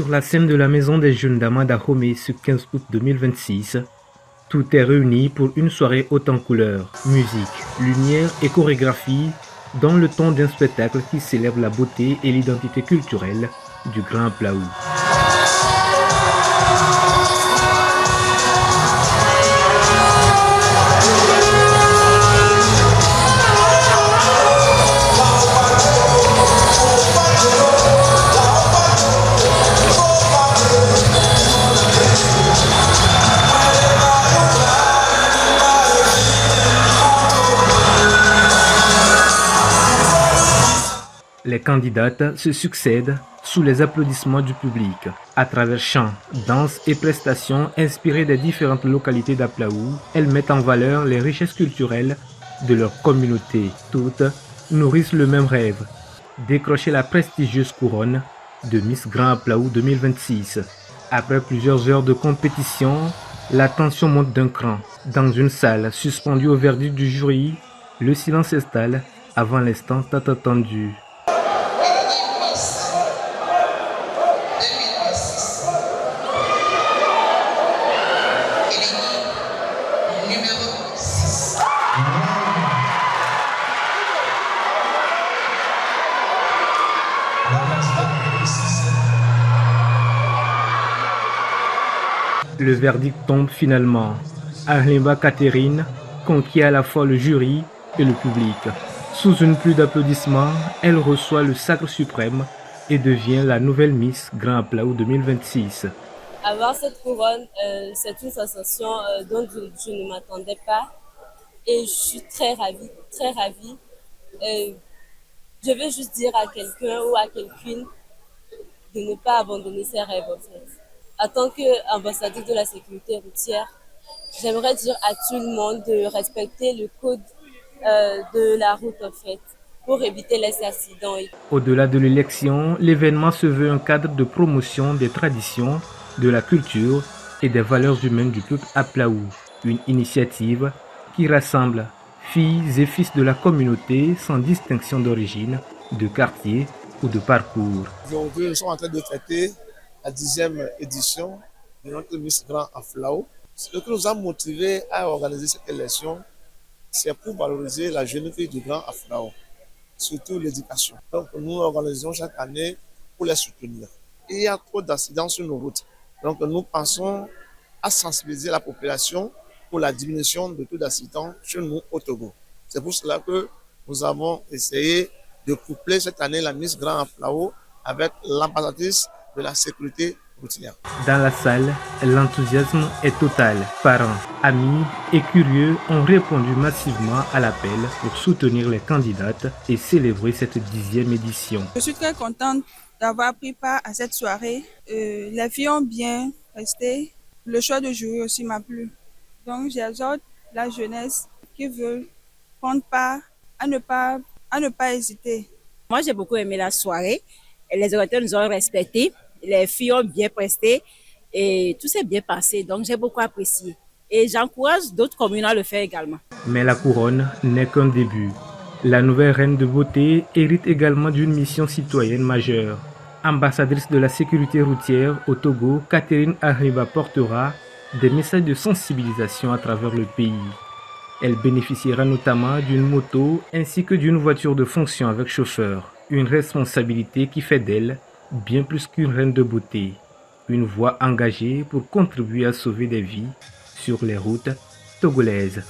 Sur la scène de la Maison des Jeunes d'Amanda-Homé ce 15 août 2026, tout est réuni pour une soirée haute en couleurs, musique, lumière et chorégraphie dans le ton d'un spectacle qui célèbre la beauté et l'identité culturelle du Grand Plaou. Les candidates se succèdent sous les applaudissements du public, à travers chants, danses et prestations inspirées des différentes localités d'Aplaou. Elles mettent en valeur les richesses culturelles de leur communauté. Toutes nourrissent le même rêve, décrocher la prestigieuse couronne de Miss Grand Aplaou 2026. Après plusieurs heures de compétition, la tension monte d'un cran. Dans une salle suspendue au verdict du jury, le silence s'installe avant l'instant tant attendu. Le verdict tombe finalement. Arlimba Catherine conquiert à la fois le jury et le public. Sous une pluie d'applaudissements, elle reçoit le sacre suprême et devient la nouvelle Miss Grand Aplaou 2026. Avoir cette couronne, c'est une sensation dont je ne m'attendais pas et je suis très ravie, très ravie. Je veux juste dire à quelqu'un ou à quelqu'une de ne pas abandonner ses rêves en fait. En tant qu'ambassadrice de la sécurité routière, j'aimerais dire à tout le monde de respecter le code de la route en fait, pour éviter les accidents. Au-delà de l'élection, l'événement se veut un cadre de promotion des traditions, de la culture et des valeurs humaines du peuple Aplaou. Une initiative qui rassemble filles et fils de la communauté sans distinction d'origine, de quartier ou de parcours. Aujourd'hui, nous sommes en train de fêter la 10e édition de notre Miss Grand Aplaou. Ce qui nous a motivés à organiser cette élection, c'est pour valoriser la jeune fille du Grand Aplaou, surtout l'éducation. Donc nous organisons chaque année pour les soutenir. Il y a trop d'accidents sur nos routes. Donc nous pensons à sensibiliser la population pour la diminution de taux d'accidents chez nous au Togo. C'est pour cela que nous avons essayé de coupler cette année la Miss Grand Aplaou avec l'ambassadrice de la sécurité routière. Dans la salle, l'enthousiasme est total. Parents, amis et curieux ont répondu massivement à l'appel pour soutenir les candidates et célébrer cette 10e édition. Je suis très contente d'avoir pris part à cette soirée. Les filles ont bien resté. Le choix de jury aussi m'a plu. Donc j'exhorte la jeunesse qui veut prendre part à ne pas hésiter. Moi j'ai beaucoup aimé la soirée. Les orateurs nous ont respectés. Les filles ont bien presté et tout s'est bien passé. Donc j'ai beaucoup apprécié. Et j'encourage d'autres communes à le faire également. Mais la couronne n'est qu'un début. La nouvelle reine de beauté hérite également d'une mission citoyenne majeure. Ambassadrice de la sécurité routière au Togo, Catherine Arlimba portera des messages de sensibilisation à travers le pays. Elle bénéficiera notamment d'une moto ainsi que d'une voiture de fonction avec chauffeur. Une responsabilité qui fait d'elle bien plus qu'une reine de beauté. Une voix engagée pour contribuer à sauver des vies sur les routes togolaises.